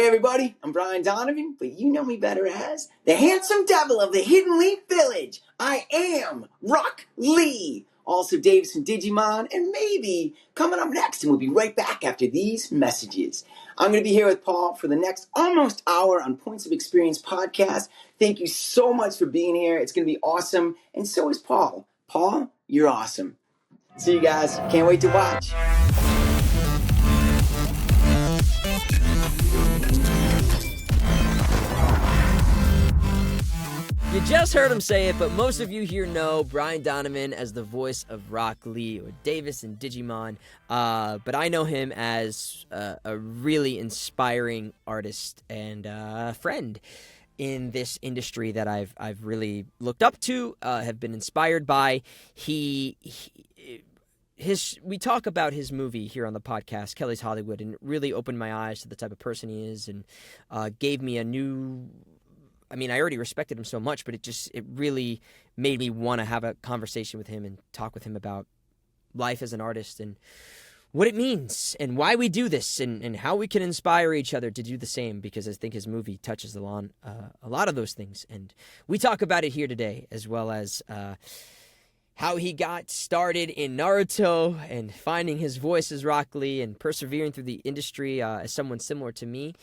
Hey everybody, I'm Brian Donovan, but you know me better as the handsome devil of the Hidden Leaf Village. I am Rock Lee, also Davis from Digimon, and maybe coming up next, and we'll be right back after these messages. I'm going to be here with Paul for the next almost hour on Points of Experience podcast. Thank you so much for being here. It's going to be awesome, and so is Paul. Paul, you're awesome. See you guys. Can't wait to watch. You just heard him say it, but most of you here know Brian Donovan as the voice of Rock Lee or Davis in Digimon. But I know him as a really inspiring artist and friend in this industry that I've really looked up to, have been inspired by. We talk about his movie here on the podcast, Kelly's Hollywood, and it really opened my eyes to the type of person he is and gave me a new... I mean, I already respected him so much, but it really made me want to have a conversation with him and talk with him about life as an artist and what it means and why we do this and how we can inspire each other to do the same, because I think his movie touches on a lot of those things. And we talk about it here today, as well as how he got started in Naruto and finding his voice as Rock Lee and persevering through the industry as someone similar to me.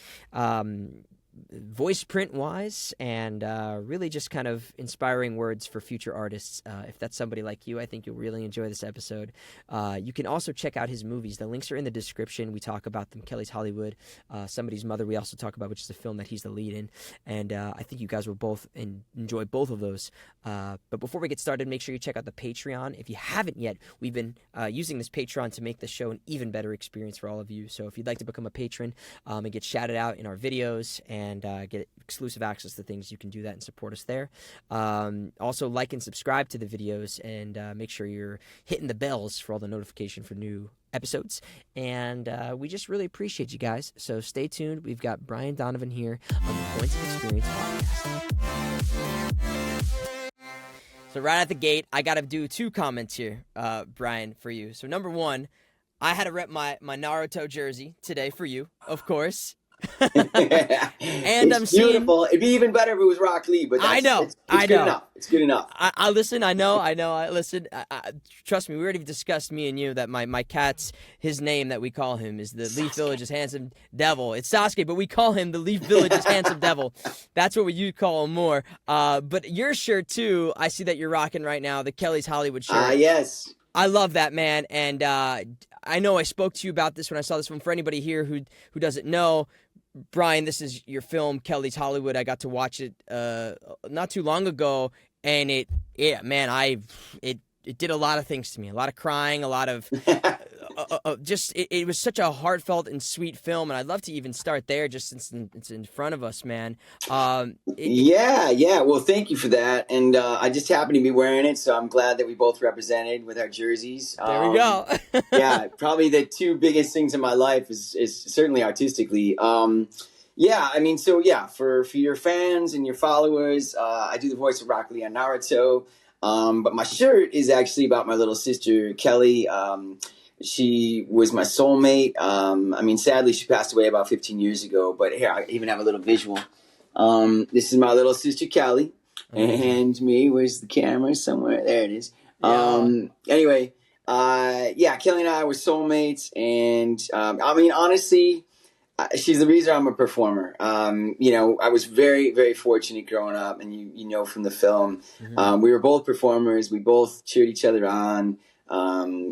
Voice print wise, and really just kind of inspiring words for future artists. If that's somebody like you, I think you'll really enjoy this episode. You can also check out his movies. The links are in the description. We talk about them. Kelly's Hollywood, Somebody's Mother, we also talk about, which is a film that he's the lead in. And I think you guys will both enjoy both of those. But before we get started, make sure you check out the Patreon. If you haven't yet, we've been using this Patreon to make the show an even better experience for all of you. So if you'd like to become a patron and get shouted out in our videos and get exclusive access to things, you can do that and support us there. Also, like and subscribe to the videos, and make sure you're hitting the bells for all the notification for new episodes. And we just really appreciate you guys. So stay tuned. We've got Brian Donovan here on the Points of Experience podcast. So right at the gate, I got to do two comments here, Brian, for you. So number one, I had to rep my Naruto jersey today for you, of course. And it's beautiful. It'd be even better if it was Rock Lee, but I know. It's good enough. It's good enough. I listen. I know. I listen. Trust me. We already discussed, me and you, that my cat's, his name that we call him is the Leaf Village's handsome devil. It's Sasuke, but we call him the Leaf Village's handsome devil. That's what you call him more. But your shirt too, I see that you're rocking right now, the Kelly's Hollywood shirt. Yes. I love that, man. And I know I spoke to you about this when I saw this one. For anybody here who doesn't know, Brian, this is your film, Kelly's Hollywood. I got to watch it not too long ago, and it did a lot of things to me. A lot of crying, a lot of it was such a heartfelt and sweet film, and I'd love to even start there, just since it's in front of us, man. Yeah. Well, thank you for that, and I just happen to be wearing it, so I'm glad that we both represented with our jerseys. There we go. Yeah, probably the two biggest things in my life is certainly artistically. Yeah, I mean, so yeah, for your fans and your followers, I do the voice of Rock Lee on Naruto. But my shirt is actually about my little sister, Kelly. She was my soulmate. I mean, sadly, she passed away about 15 years ago. But here, I even have a little visual. This is my little sister, Kelly. And me. Where's the camera? Somewhere. There it is. Yeah. Anyway, Kelly and I were soulmates. And, I mean, honestly, she's the reason I'm a performer. I was very, very fortunate growing up, and you know from the film, we were both performers. We both cheered each other on,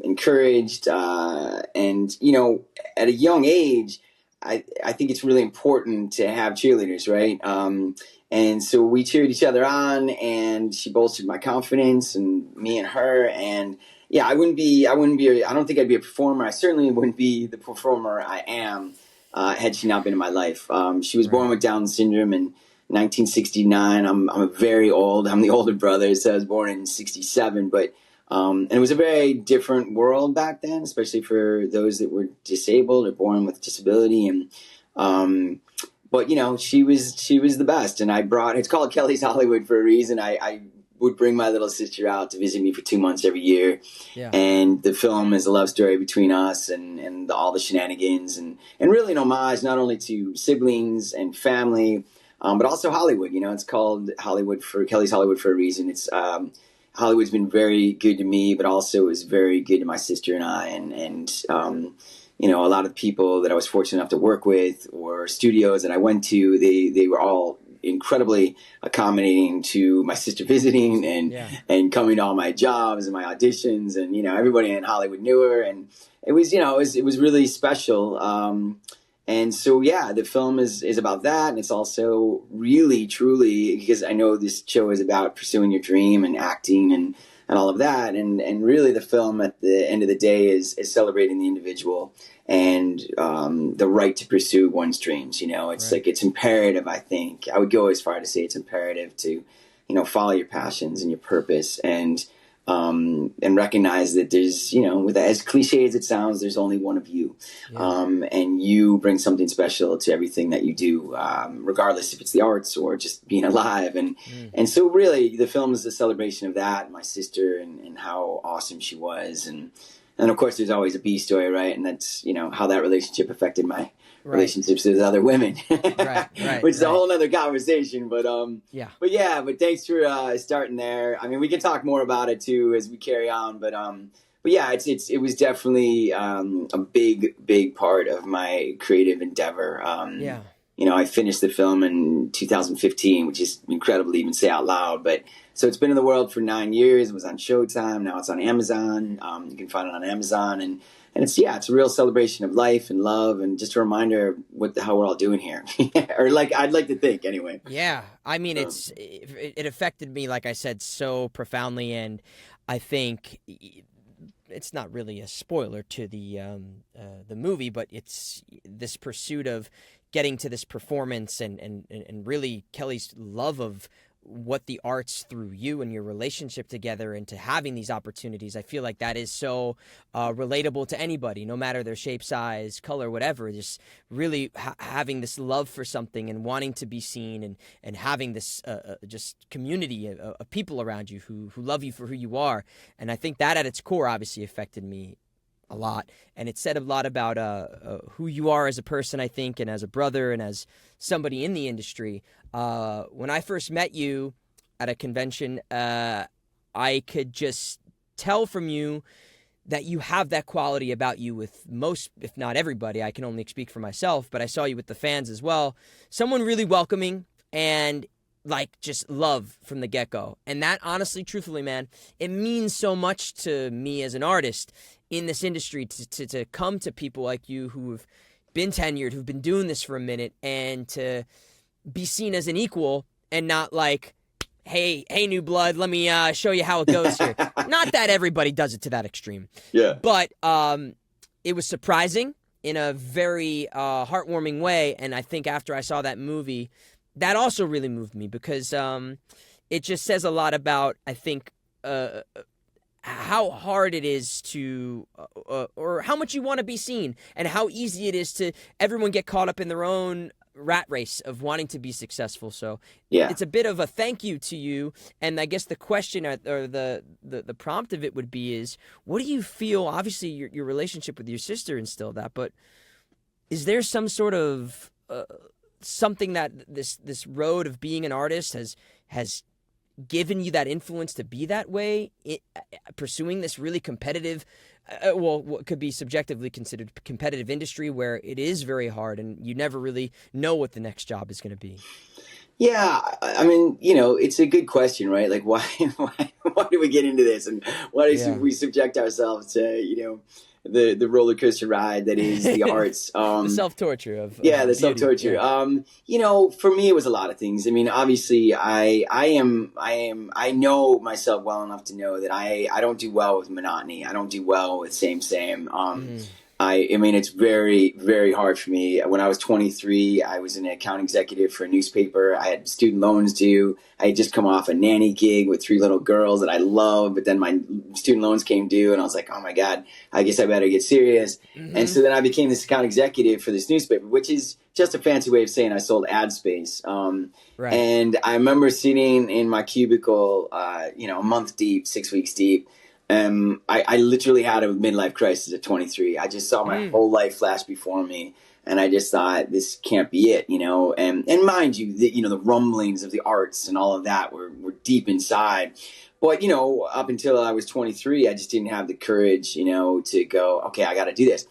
encouraged, and at a young age, I think it's really important to have cheerleaders, right? And so we cheered each other on, and she bolstered my confidence, and me and her, and yeah, I don't think I'd be a performer. I certainly wouldn't be the performer I am. Had she not been in my life. She was born with Down syndrome in 1969. I'm very old. I'm the older brother, so I was born in 67. But and it was a very different world back then, especially for those that were disabled or born with disability. And but she was the best. And it's called Kelly's Hollywood for a reason. I would bring my little sister out to visit me for 2 months every year. Yeah. And the film is a love story between us and all the shenanigans and really an homage not only to siblings and family, but also Hollywood. It's called Kelly's Hollywood for a reason. It's Hollywood's been very good to me, but also is very good to my sister and I. And a lot of people that I was fortunate enough to work with or studios that I went to, they were all incredibly accommodating to my sister visiting and coming to all my jobs and my auditions, and everybody in Hollywood knew her, and it was it was really special. And so the film is about that, and it's also really truly, because I know this show is about pursuing your dream and acting and all of that, and really the film at the end of the day is celebrating the individual and the right to pursue one's dreams. It's like, it's imperative, I think. I would go as far to say it's imperative to, follow your passions and your purpose, and recognize that there's, as cliche as it sounds, there's only one of you. And you bring something special to everything that you do, regardless if it's the arts or just being alive. And so really the film is a celebration of that, my sister, and how awesome she was. And of course, there's always a B story, right? And that's, how that relationship affected my relationships with other women, which is a whole other conversation. But but thanks for starting there. I mean, we can talk more about it too as we carry on. But it was definitely a big part of my creative endeavor. I finished the film in 2015, which is incredible to even say out loud. But so it's been in the world for 9 years. It was on Showtime. Now it's on Amazon. You can find it on Amazon, and it's a real celebration of life and love, and just a reminder of how we're all doing here, or I'd like to think anyway. Yeah, I mean, it affected me, like I said, so profoundly, and I think it's not really a spoiler to the movie, but it's this pursuit of getting to this performance and really Kelly's love of what the arts through you and your relationship together and to having these opportunities. I feel like that is so relatable to anybody, no matter their shape, size, color, whatever. Just really having this love for something and wanting to be seen and having this just community of people around you who love you for who you are. And I think that at its core obviously affected me a lot, and it said a lot about who you are as a person, I think, and as a brother and as somebody in the industry. When I first met you at a convention, I could just tell from you that you have that quality about you with most, if not everybody. I can only speak for myself, but I saw you with the fans as well. Someone really welcoming and just love from the get-go. And that, honestly, truthfully, man, it means so much to me as an artist in this industry to come to people like you who have been tenured, who've been doing this for a minute, and to be seen as an equal and not like, hey, new blood, let me show you how it goes here. Not that everybody does it to that extreme. Yeah. But it was surprising in a very heartwarming way. And I think after I saw that movie, that also really moved me because it just says a lot about, I think, how hard it is to, or how much you want to be seen, and how easy it is to everyone get caught up in their own rat race of wanting to be successful. So it's a bit of a thank you to you. And I guess the question or the prompt of it would be is, what do you feel? Obviously, your relationship with your sister instilled that, but is there some sort of something that this road of being an artist has given you that influence to be that way, pursuing this really competitive, what could be subjectively considered competitive industry where it is very hard and you never really know what the next job is going to be? Yeah, I mean, it's a good question, right? Like, why do we get into this, and why do we subject ourselves to, the roller coaster ride that is the arts? The self-torture of the beauty. self-torture. Yeah. For me, it was a lot of things. I mean, obviously, I know myself well enough to know that I don't do well with monotony. I don't do well with same. I mean, it's very, very hard for me. When I was 23, I was an account executive for a newspaper. I had student loans due. I had just come off a nanny gig with three little girls that I love, but then my student loans came due, and I was like, oh my God, I guess I better get serious. And Mm-hmm. so then I became this account executive for this newspaper, which is just a fancy way of saying I sold ad space. Right. And I remember sitting in my cubicle, a month deep, 6 weeks deep. I literally had a midlife crisis at 23. I just saw my Mm. whole life flash before me, and I just thought this can't be it, And mind you, the rumblings of the arts and all of that were deep inside. But up until I was 23, I just didn't have the courage, to go, okay, I got to do this.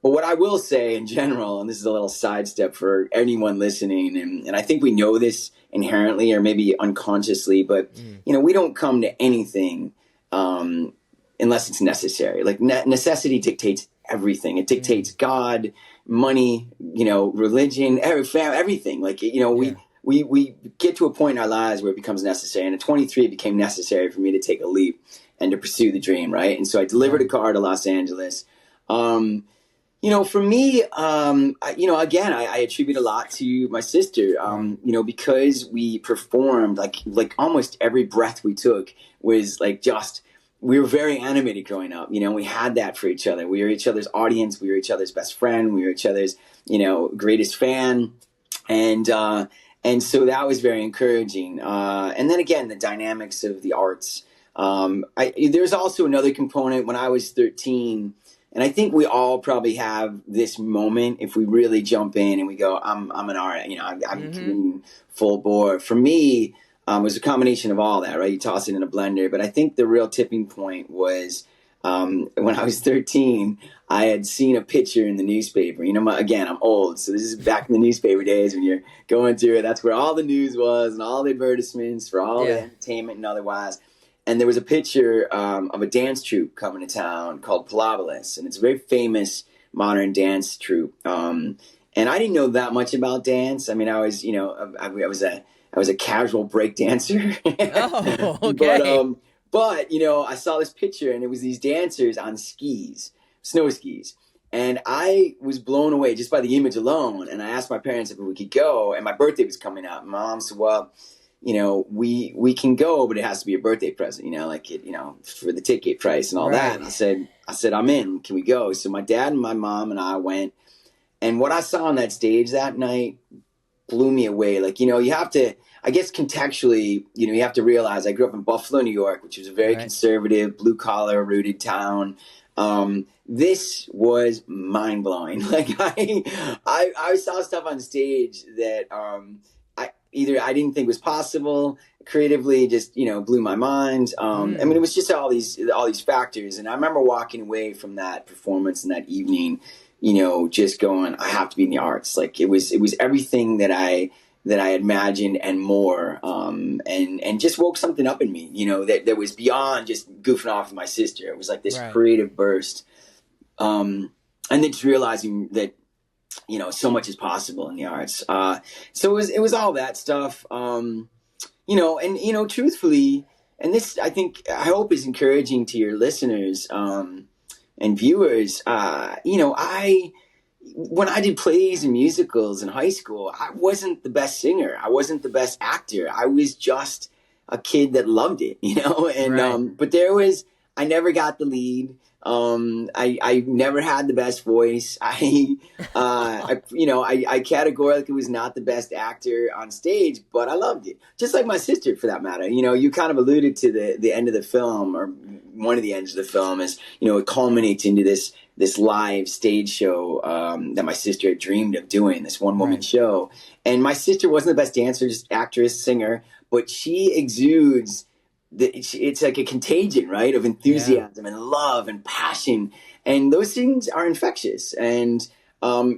But what I will say in general, and this is a little sidestep for anyone listening, and I think we know this inherently or maybe unconsciously, but Mm. we don't come to anything. Unless it's necessary. Like necessity dictates everything. It dictates Mm. God, money, religion, everything. Like Yeah. we get to a point in our lives where it becomes necessary. And at 23, it became necessary for me to take a leap and to pursue the dream, right? And so I delivered a Right. car to Los Angeles. For me, again, I attribute a lot to my sister. Right. Because we performed like almost every breath we took was like just. We were very animated growing up. We had that for each other. We were each other's audience. We were each other's best friend. We were each other's, greatest fan. And so that was very encouraging. And then again, the dynamics of the arts. There's also another component when I was 13, and I think we all probably have this moment if we really jump in and we go, I'm an artist, I'm Mm-hmm. committing full bore. For me, it was a combination of all that, right? You toss it in a blender. But I think the real tipping point was when I was 13, I had seen a picture in the newspaper. Again, I'm old, so this is back in the newspaper days when you're going through it. That's where all the news was and all the advertisements for all the Yeah. entertainment and otherwise. And there was a picture of a dance troupe coming to town called Pilobolus, and it's a very famous modern dance troupe. And I didn't know that much about dance. I mean, I was, I was a casual break dancer, Oh, but okay. I saw this picture and it was these dancers on skis, snow skis, and I was blown away just by the image alone. And I asked my parents if we could go, and my birthday was coming up. My mom said, "Well, we can go, but it has to be a birthday present, for the ticket price and all that." Right. And I said, I'm in. Can we go? So my dad and my mom and I went, and what I saw on that stage that night blew me away. Like, you have to, I guess contextually, you have to realize I grew up in Buffalo, New York, which was a very Right. conservative, blue collar rooted town. This was mind blowing. Like I saw stuff on stage that I didn't think was possible. Creatively, just blew my mind. I mean, it Mm. was just all these factors, and I remember walking away from that performance and that evening, just going, I have to be in the arts. Like it was everything that I imagined and more, and just woke something up in me, that was beyond just goofing off with my sister. It was like this Right. creative burst, and then just realizing that so much is possible in the arts. So it was all that stuff, and truthfully, and this I hope is encouraging to your listeners and viewers. I when I did plays and musicals in high school, I wasn't the best singer. I wasn't the best actor. I was just a kid that loved it, And Right. but I never got the lead. I never had the best voice. I categorically was not the best actor on stage, but I loved it. Just like my sister, for that matter. You kind of alluded to the end of the film, or one of the ends of the film, is it culminates into this live stage show that my sister had dreamed of doing, this one woman Right. show. And my sister wasn't the best dancer, just actress, singer, but she exudes. It's like a contagion, right, of Yeah. enthusiasm and love and passion, and those things are infectious. And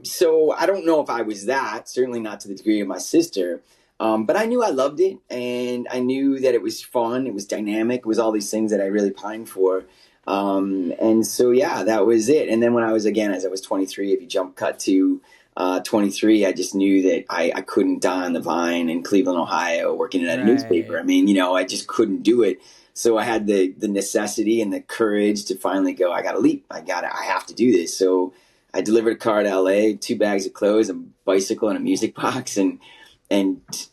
so I don't know if I was that, certainly not to the degree of my sister, but I knew I loved it, and I knew that it was fun, it was dynamic, it was all these things that I really pined for. And so, yeah, that was it. And then when I was, again, as I was 23, if you jump cut to 23, I just knew that I couldn't die on the vine in Cleveland, Ohio, working at a newspaper. Right. I mean, I just couldn't do it. So I had the necessity and the courage to finally go, I got to leap. I have to do this. So I delivered a car to LA, 2 bags of clothes, a bicycle, and a music box, and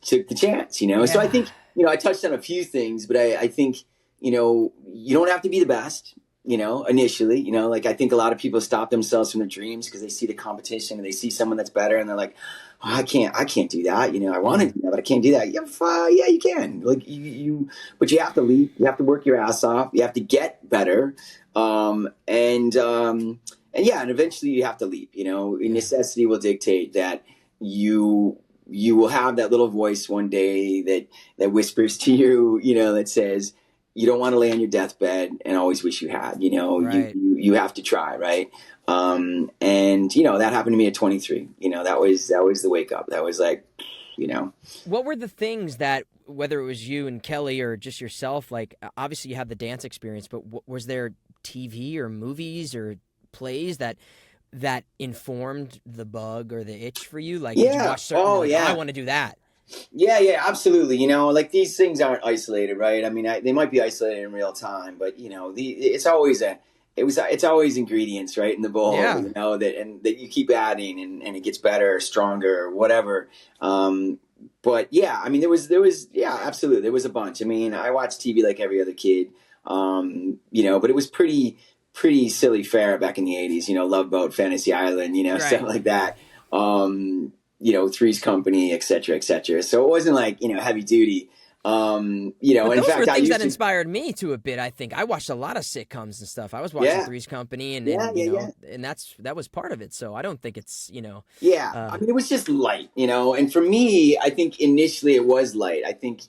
took the chance. So I Yeah. think I touched on a few things, but I think you don't have to be the best. Initially, like I think a lot of people stop themselves from their dreams because they see the competition and they see someone that's better and they're like, oh, I can't do that. I want to Yeah. do that, but I can't do that. Yeah, yeah, you can. Like but you have to leap. You have to work your ass off. You have to get better. And yeah, and eventually you have to leap. Yeah. Necessity will dictate that you will have that little voice one day that whispers to you, that says you don't want to lay on your deathbed and always wish you had. Right. You have to try, right? And that happened to me at 23. That was the wake up. That was like, you know, What were the things that, whether it was you and Kelly or just yourself, like obviously you have the dance experience, but was there TV or movies or plays that informed the bug or the itch for you? Like, did you yeah. watch certain? Oh Like, oh, I yeah. want to do that. Yeah, absolutely. Like these things aren't isolated, right? I mean, they might be isolated in real time, but it's always ingredients, right, in the bowl, Yeah. that you keep adding and it gets better, stronger, whatever. But yeah, I mean, yeah, absolutely, there was a bunch. I mean, I watched TV like every other kid, but it was pretty silly fare back in the '80s. Love Boat, Fantasy Island, stuff Right. like that. Three's Company, et cetera, et cetera. So it wasn't like, heavy duty. But In those were fact, I things used that to, inspired me to a bit. I think I watched a lot of sitcoms and stuff. I was watching yeah, Three's Company, and yeah, and yeah, yeah. and that was part of it. So I don't think it's Yeah. uh, I mean, it was just light, and for me, I think initially it was light. I think,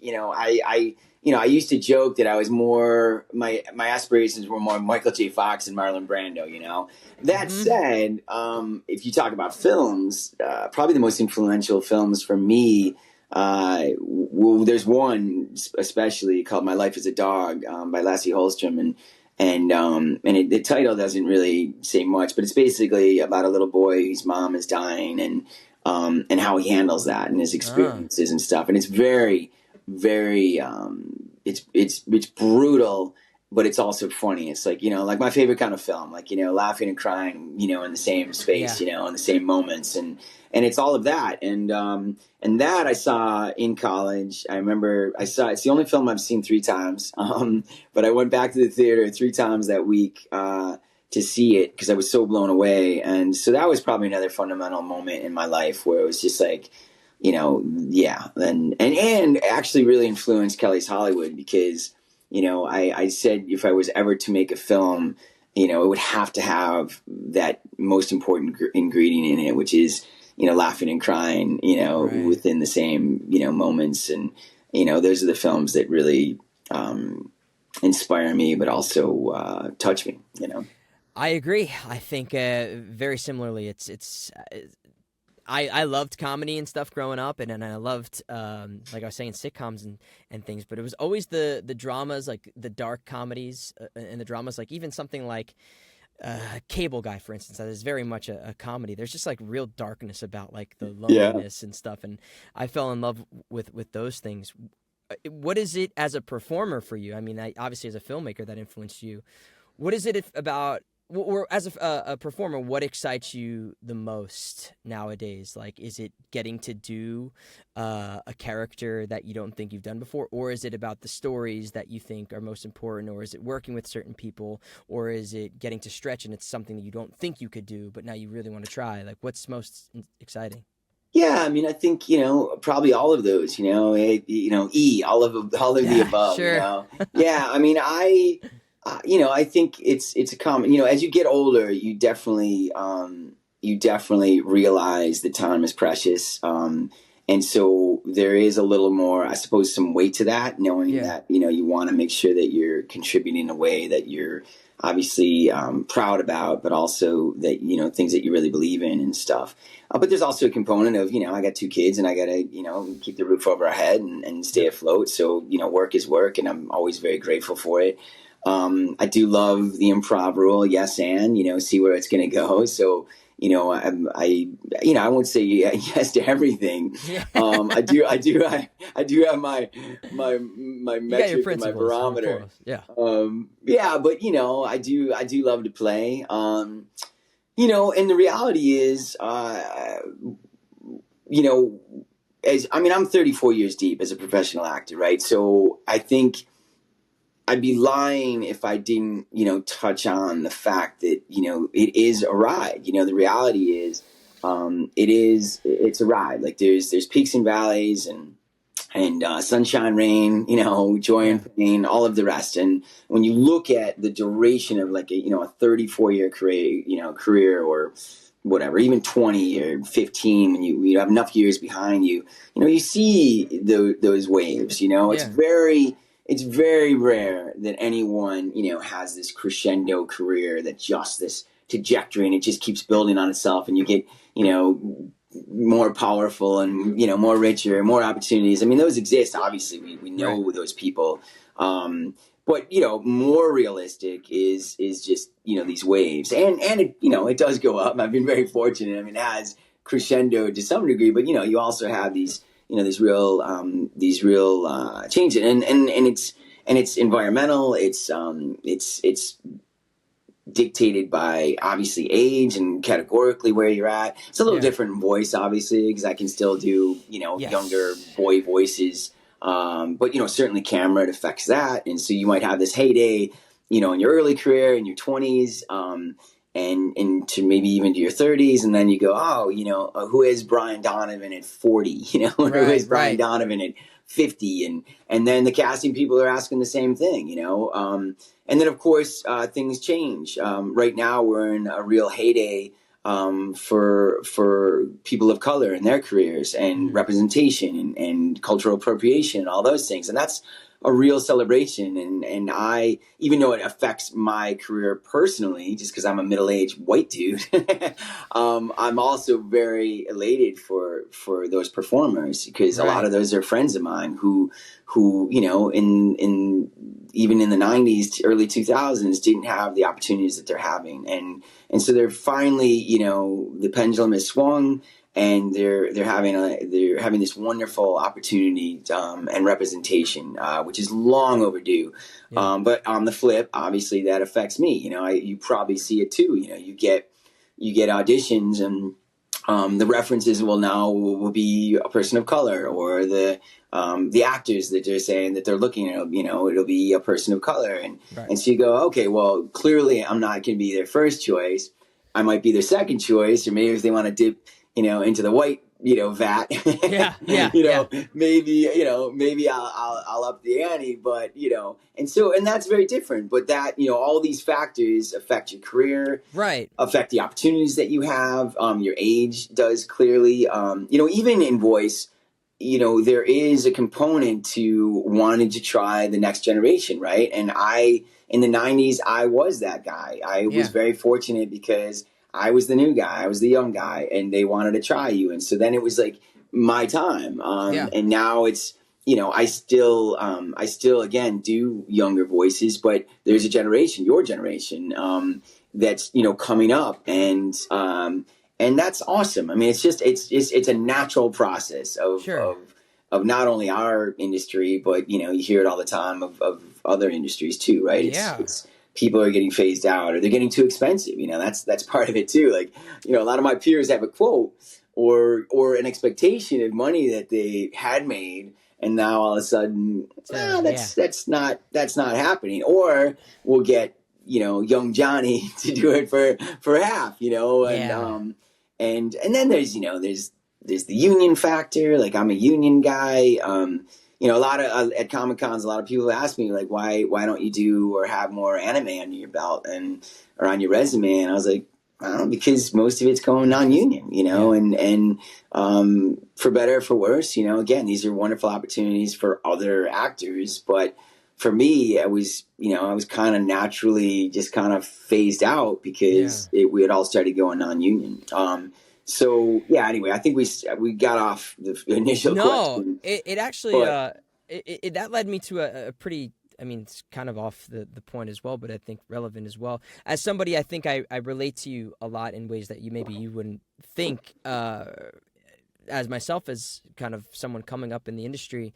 I used to joke that I was more, my aspirations were more Michael J. Fox and Marlon Brando. That mhm. said, if you talk about films, probably the most influential films for me, there's one especially called My Life as a Dog, by Lasse Hallström, the title doesn't really say much, but it's basically about a little boy whose mom is dying, and how he handles that and his uh, experiences and stuff. And it's very, very, it's brutal, but it's also funny. It's like, like my favorite kind of film, like, laughing and crying, in the same space, yeah. in the same moments. And it's all of that. And that I saw in college. I remember it's the only film I've seen 3 times. But I went back to the theater 3 times that week, to see it because I was so blown away. And so that was probably another fundamental moment in my life where it was just like, yeah. And actually really influenced Kelly's Hollywood because, I said if I was ever to make a film, it would have to have that most important ingredient in it, which is, laughing and crying, Right. within the same, moments. And, those are the films that really, inspire me, but also, touch me. I agree. I think very similarly. I loved comedy and stuff growing up, and I loved like I was saying sitcoms and things. But it was always the dramas, like the dark comedies and the dramas, like even something like Cable Guy, for instance. That is very much a comedy. There's just like real darkness about like the Yeah. loneliness and stuff, and I fell in love with those things. What is it as a performer for you? I mean, obviously as a filmmaker that influenced you. What is it about, or as a performer, what excites you the most nowadays? Like, is it getting to do a character that you don't think you've done before, or is it about the stories that you think are most important, or is it working with certain people, or is it getting to stretch and it's something that you don't think you could do, but now you really want to try? Like, what's most exciting? Yeah, I mean, I think probably all of those. All of the Yeah, above. sure. Yeah, I mean, I think it's a common. As you get older, you definitely realize that time is precious. And so there is a little more, I suppose, some weight to that, knowing Yeah, that you want to make sure that you're contributing in a way that you're obviously, proud about, but also that things that you really believe in and stuff. But there's also a component of I got 2 kids and I got to keep the roof over our head and stay yep. afloat. So work is work, and I'm always very grateful for it. I do love the improv rule, yes, and see where it's going to go. So I won't say yes to everything. Yeah. I do have my You got your metric and my principles, your barometer. pros. Yeah. Yeah, but I do love to play. And the reality is, you know, I'm 34 years deep as a professional actor, right? So I think I'd be lying if I didn't, touch on the fact that, it is a ride. The reality is, it's a ride. Like there's peaks and valleys and sunshine, rain, joy Yeah. and pain, all of the rest. And when you look at the duration of like a 34-year career or whatever, even 20 or 15, when you have enough years behind you, you see those waves. Yeah. It's very rare that anyone has this crescendo career that just this trajectory and it just keeps building on itself and you get more powerful and more richer and more opportunities. I mean, those exist. Obviously, we Right. know those people. But more realistic is just these waves, and it does go up. I've been very fortunate. I mean, it has crescendo to some degree, but you also have these real changes, and it's environmental. It's dictated by obviously age and categorically where you're at. It's a little Yeah. different voice, obviously, because I can still do younger Yes. boy voices. But certainly camera, it affects that, and so you might have this heyday, in your early career in your 20s, and into maybe even to your 30s, and then you go, oh, who is Brian Donovan at 40, or who is Right. Brian Right. Donovan at 50, and then the casting people are asking the same thing, and then, of course, things change. Right now, we're in a real heyday for people of color in their careers and Mm-hmm. representation and cultural appropriation and all those things. And that's a real celebration. And I, even though it affects my career personally, just because I'm a middle-aged white dude, I'm also very elated for those performers because a lot Right. of those are friends of mine who in even in the 90s, early 2000s, didn't have the opportunities that they're having. And so they're finally, the pendulum has swung and they're having this wonderful opportunity and representation, which is long overdue. Yeah. But on the flip, obviously that affects me. You probably see it too. You get auditions and the references will be a person of color, or the actors that they're saying that they're looking at, it'll be a person of color, Right. and so you go, okay, well, clearly I'm not going to be their first choice. I might be their second choice, or maybe if they want to dip, into the white, vat, Yeah. Yeah. Yeah. maybe I'll up the ante, but and that's very different. But that all these factors affect your career, Right. affect the opportunities that you have. Your age does clearly. Even in voice, there is a component to wanting to try the next generation, right? And in the 90s, I was that guy. I was Yeah. very fortunate because I was the new guy. I was the young guy, and they wanted to try you. And so then it was like my time. Yeah. And now it's, I still again do younger voices, but there's a generation, your generation, that's coming up, and that's awesome. I mean, it's a natural process of Sure. not only our industry, but you hear it all the time of other industries too, right? Yeah. It's people are getting phased out or they're getting too expensive. That's part of it too. Like a lot of my peers have a quote or an expectation of money that they had made, and now all of a sudden, well, Yeah. that's not happening. Or we'll get young Johnny to do it for half, Yeah. and then there's the union factor. Like I'm a union guy. A lot of at Comic Cons, a lot of people ask me like, why don't you do or have more anime under your belt or on your resume? And I was like, I don't know, because most of it's going non-union, Yeah. and for better or for worse, again, these are wonderful opportunities for other actors, but for me, I was kind of naturally just kind of phased out Yeah. because we had all started going non-union. So yeah. Anyway, I think we got off the initial No, question, it actually but that led me to a pretty, I mean, it's kind of off the point as well, but I think relevant as well. As somebody, I think I relate to you a lot in ways that you wouldn't think. As myself, as kind of someone coming up in the industry,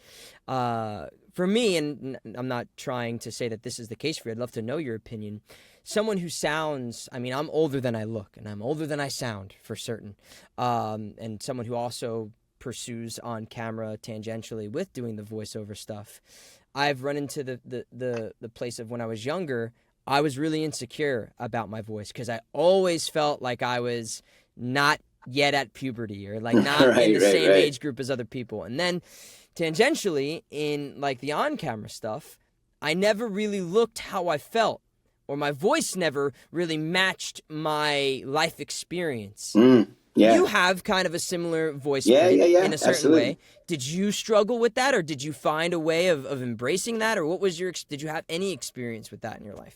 for me, and I'm not trying to say that this is the case for you, I'd love to know your opinion. Someone who sounds, I mean, I'm older than I look, and I'm older than I sound for certain. And someone who also pursues on camera tangentially with doing the voiceover stuff. I've run into the place of when I was younger, I was really insecure about my voice because I always felt like I was not yet at puberty or like not in the same age group as other people. And then tangentially in like the on-camera stuff, I never really looked how I felt, or my voice never really matched my life experience. Yeah. You have kind of a similar voice in a certain absolutely. way. Did you struggle with that, or did you find a way of embracing that, or what was did you have any experience with that in your life?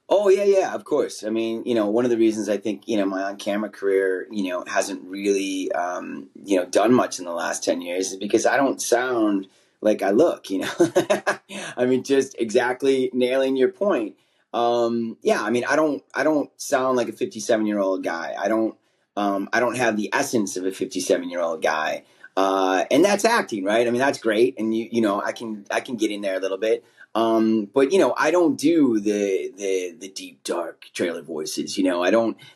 Oh, yeah, of course. I mean, one of the reasons I think, my on-camera career, hasn't really, done much in the last 10 years is because I don't sound like I look, I mean, just exactly nailing your point. Yeah, I mean, I don't sound like a 57-year-old guy. I don't have the essence of a 57-year-old guy. And that's acting, right? I mean, that's great. And I can get in there a little bit. But I don't do the deep, dark trailer voices,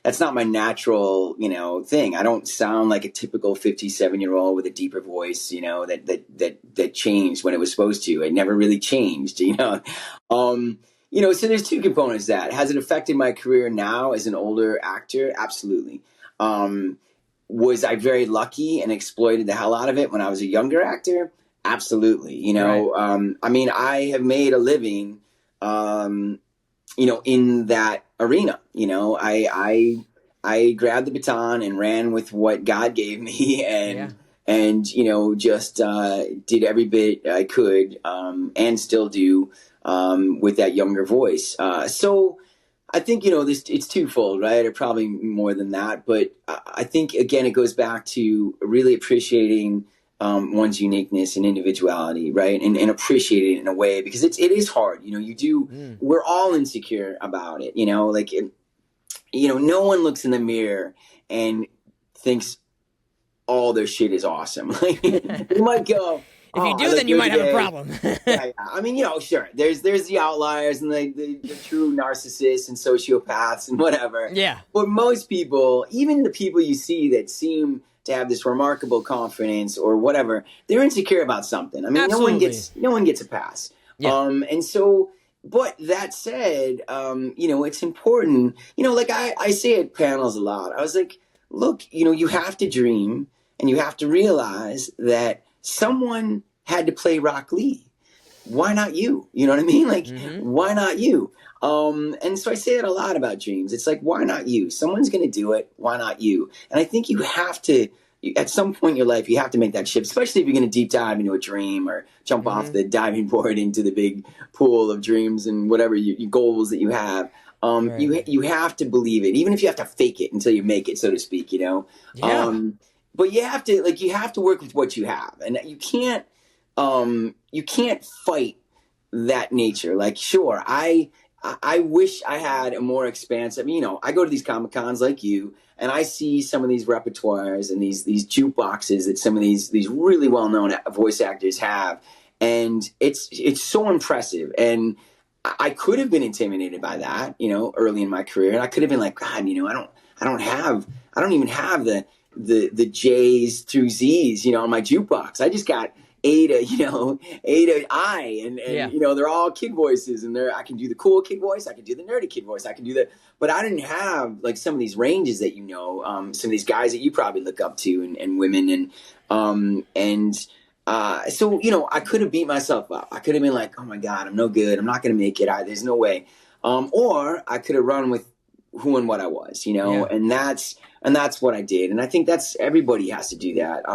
that's not my natural, thing. I don't sound like a typical 57-year-old with a deeper voice, that changed when it was supposed to. It never really changed, so there's two components to that. Has it affected my career now as an older actor? Absolutely. Was I very lucky and exploited the hell out of it when I was a younger actor? Absolutely. Right. I mean, I have made a living, in that arena. I grabbed the baton and ran with what God gave me and just did every bit I could and still do with that younger voice. So I think, it's twofold, right? Or probably more than that. But I think, again, it goes back to really appreciating one's uniqueness and individuality, right? And appreciate it in a way, because it is hard. We're all insecure about it, no one looks in the mirror and thinks all their shit is awesome. Like, you might go, if you do, then you might have a problem. Yeah. I mean, sure. There's the outliers and the true narcissists and sociopaths and whatever. Yeah. But most people, even the people you see that seem to have this remarkable confidence or whatever, they're insecure about something. I mean, Absolutely. no one gets a pass. Yeah. And so, but that said, it's important. Like I say at panels a lot. I was like, look, you have to dream and you have to realize that someone had to play Rock Lee. Why not you? You know what I mean? Like, why not you? And so I say it a lot about dreams. It's like, why not you? Someone's going to do it. Why not you? And I think you have to, at some point in your life, you have to make that shift, especially if you're going to deep dive into a dream or jump off the diving board into the big pool of dreams and whatever your goals that you have. Right. You have to believe it, even if you have to fake it until you make it, so to speak, Yeah. But you have to work with what you have, and you can't fight that nature. Like, sure, I wish I had a more expansive, I go to these Comic-Cons like you, and I see some of these repertoires and these jukeboxes that some of these really well-known voice actors have. And it's so impressive. And I could have been intimidated by that, early in my career. And I could have been like, God, I don't even have the J's through Z's, on my jukebox. I just got A to I, and they're all kid voices, and I can do the cool kid voice, I can do the nerdy kid voice, but I didn't have like some of these ranges that some of these guys that you probably look up to and women, so I could have beat myself up. I could have been like, oh my God, I'm no good, I'm not going to make it. There's no way. Or I could have run with who and what I was, and that's what I did. And I think everybody has to do that.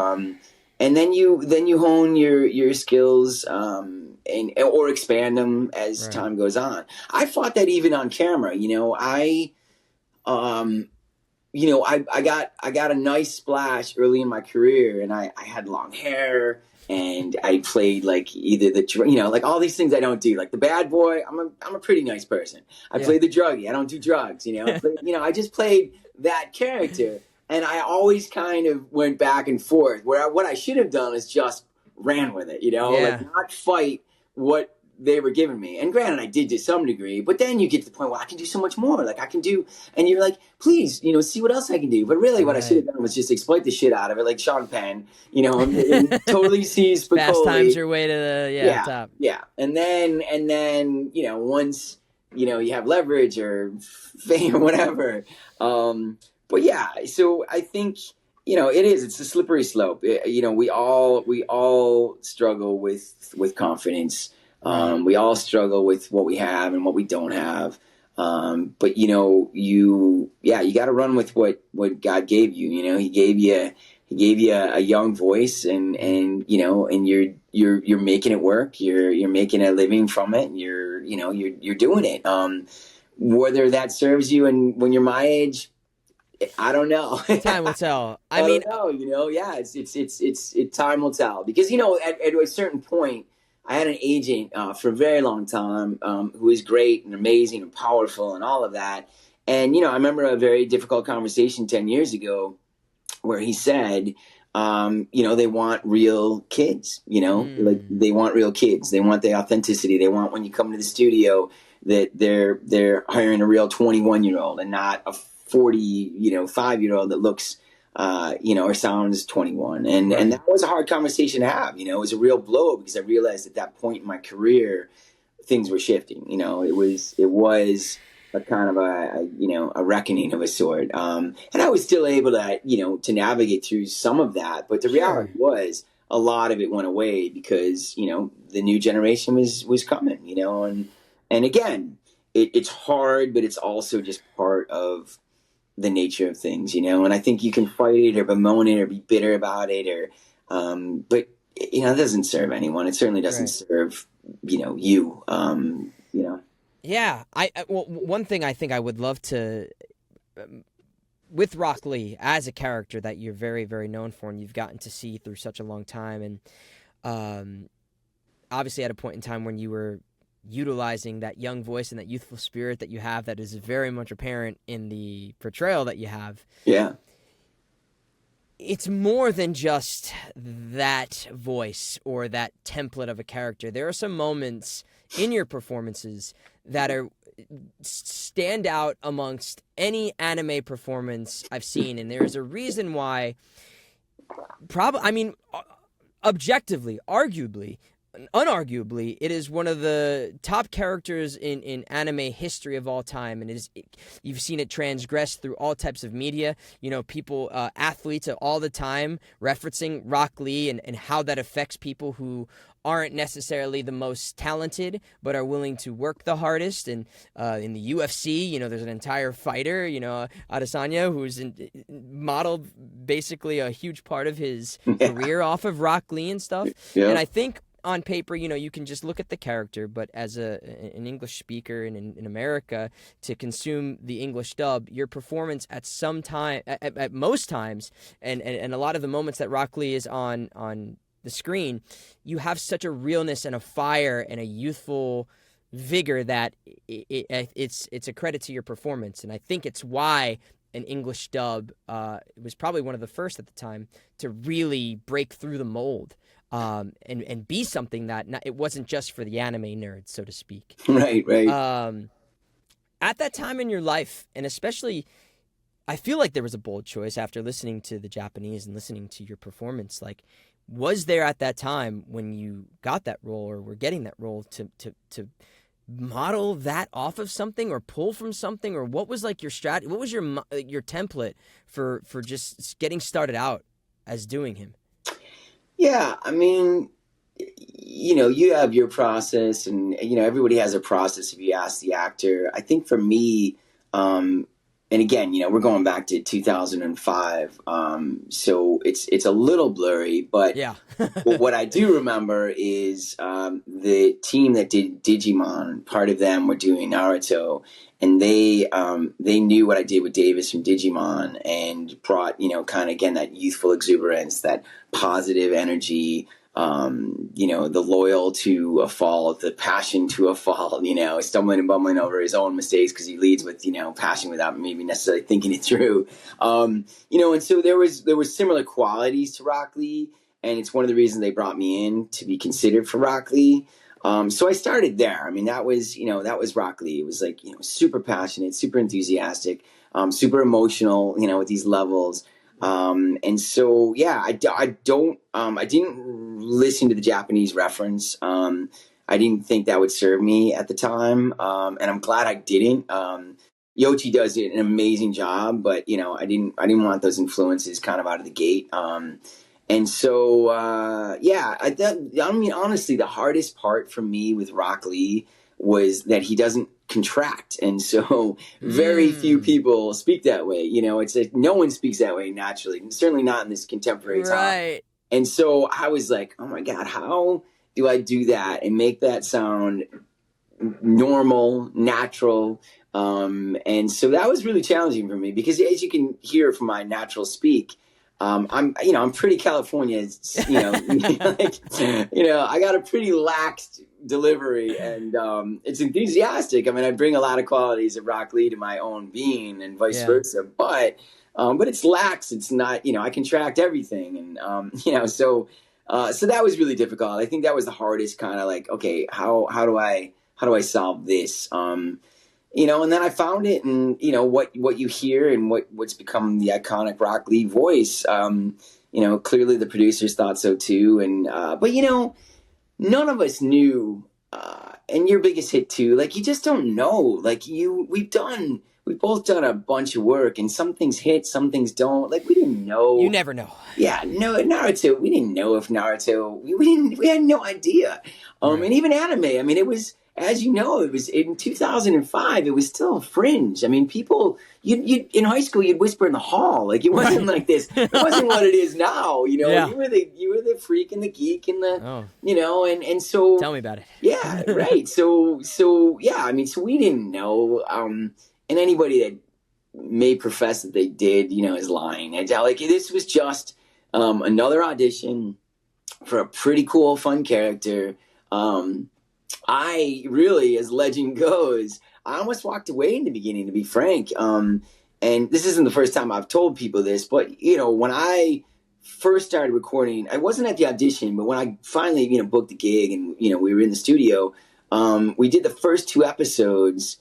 And then you hone your skills or expand them as time goes on. I fought that even on camera. I got a nice splash early in my career, and I had long hair, and I played like either like all these things I don't do, like the bad boy. I'm a pretty nice person. I played the druggie. I don't do drugs. I just played that character. And I always kind of went back and forth, where what I should have done is just ran with it, like not fight what they were giving me. And granted, I did to some degree, but then you get to the point where I can do so much more. Like I can do, and you're like, please, see what else I can do. But really, what I should have done was just exploit the shit out of it, like Sean Penn, and totally seize Fast times Spicoli. your way to the top. Yeah. And then, once, you have leverage or fame or whatever. But yeah, so I think, it's a slippery slope. We all struggle with confidence. We all struggle with what we have and what we don't have. But you got to run with what God gave you. He gave you a young voice, and you're making it work. You're making a living from it. You're doing it. Whether that serves you, and when you're my age, I don't know. Time will tell. I don't know. Yeah, it's time will tell, because at a certain point, I had an agent for a very long time who was great and amazing and powerful and all of that. And I remember a very difficult conversation 10 years ago where he said, they want real kids. Like they want real kids. They want the authenticity. They want, when you come to the studio, that they're hiring a real 21-year-old and not a 5-year-old that looks, or sounds 21. And that was a hard conversation to have. It was a real blow, because I realized at that point in my career, things were shifting. It was a kind of a reckoning of a sort. And I was still able to navigate through some of that. But the reality was, a lot of it went away because, the new generation was coming, and again, it's hard, but it's also just part of the nature of things, and I think you can fight it or bemoan it or be bitter about it, or, but it doesn't serve anyone. It certainly doesn't serve, you. Yeah. One thing I think I would love to, with Rock Lee as a character that you're very, very known for and you've gotten to see through such a long time, and obviously at a point in time when you were utilizing that young voice and that youthful spirit that you have, that is very much apparent in the portrayal that you have. Yeah. It's more than just that voice or that template of a character. There are some moments in your performances that stand out amongst any anime performance I've seen, and there's a reason why. Objectively, arguably, unarguably, it is one of the top characters in anime history of all time, and you've seen it transgress through all types of media. People, athletes all the time referencing Rock Lee and how that affects people who aren't necessarily the most talented, but are willing to work the hardest. And in the UFC, there's an entire fighter, Adesanya, who's modeled basically a huge part of his career off of Rock Lee and stuff. Yeah. And I think on paper, you can just look at the character, but as an English speaker in America, to consume the English dub, your performance at some time, at most times, and a lot of the moments that Rock Lee is on the screen, you have such a realness and a fire and a youthful vigor that it's a credit to your performance. And I think it's why an English dub was probably one of the first at the time to really break through the mold. And be something that it wasn't just for the anime nerds, so to speak. Right. At that time in your life, and especially, I feel like there was a bold choice after listening to the Japanese and listening to your performance. Like, was there at that time when you got that role or were getting that role to model that off of something or pull from something, or what was like your strategy? What was your template for just getting started out as doing him? Yeah, you have your process, and everybody has a process. If you ask the actor, I think for me, and again, we're going back to 2005, so it's a little blurry, but yeah. What I do remember is the team that did Digimon. Part of them were doing Naruto, and they knew what I did with Davis from Digimon, and brought kind of again that youthful exuberance, that positive energy. The loyal to a fault, the passion to a fault, stumbling and bumbling over his own mistakes because he leads with, passion without maybe necessarily thinking it through. And so there was similar qualities to Rock Lee, and it's one of the reasons they brought me in to be considered for Rock Lee. So I started there. I mean, that was, that was Rock Lee. It was like, super passionate, super enthusiastic, super emotional, with these levels. And so, yeah, I didn't listen to the Japanese reference. I didn't think that would serve me at the time. And I'm glad I didn't. Yoichi does an amazing job, but I didn't want those influences kind of out of the gate. And so, yeah, I mean, honestly, the hardest part for me with Rock Lee was that he doesn't contract. And so very few people speak that way. It's like no one speaks that way naturally, and certainly not in this contemporary time. Right. And so I was like, oh my God, how do I do that and make that sound normal, natural? And so that was really challenging for me because, as you can hear from my natural speak, I'm pretty California, I got a pretty lax delivery, and it's enthusiastic. I mean, I bring a lot of qualities of Rock Lee to my own being and vice versa, but it's lax. It's not, I contract everything. And, so that was really difficult. I think that was the hardest kind of like, okay, how do I solve this? And then I found it, and what you hear and what's become the iconic Rock Lee voice. Clearly the producers thought so too, and but none of us knew. And your biggest hit too, like you just don't know. Like we've both done a bunch of work, and some things hit, some things don't. Like we didn't know. You never know. Yeah, no, Naruto. We didn't know if Naruto. We had no idea. Right. And even anime. I mean, it was. As you know, it was in 2005. It was still fringe. I mean, people, you in high school, you'd whisper in the hall. Like it wasn't like this. It wasn't what it is now. Yeah. You were the freak and the geek and the, and so. Tell me about it. Yeah, right. So yeah. I mean, so we didn't know. And anybody that may profess that they did, is lying. And like this was just another audition for a pretty cool, fun character. I really, as legend goes, I almost walked away in the beginning, to be frank. And this isn't the first time I've told people this, but, when I first started recording, I wasn't at the audition, but when I finally, booked the gig and, we were in the studio, we did the first 2 episodes,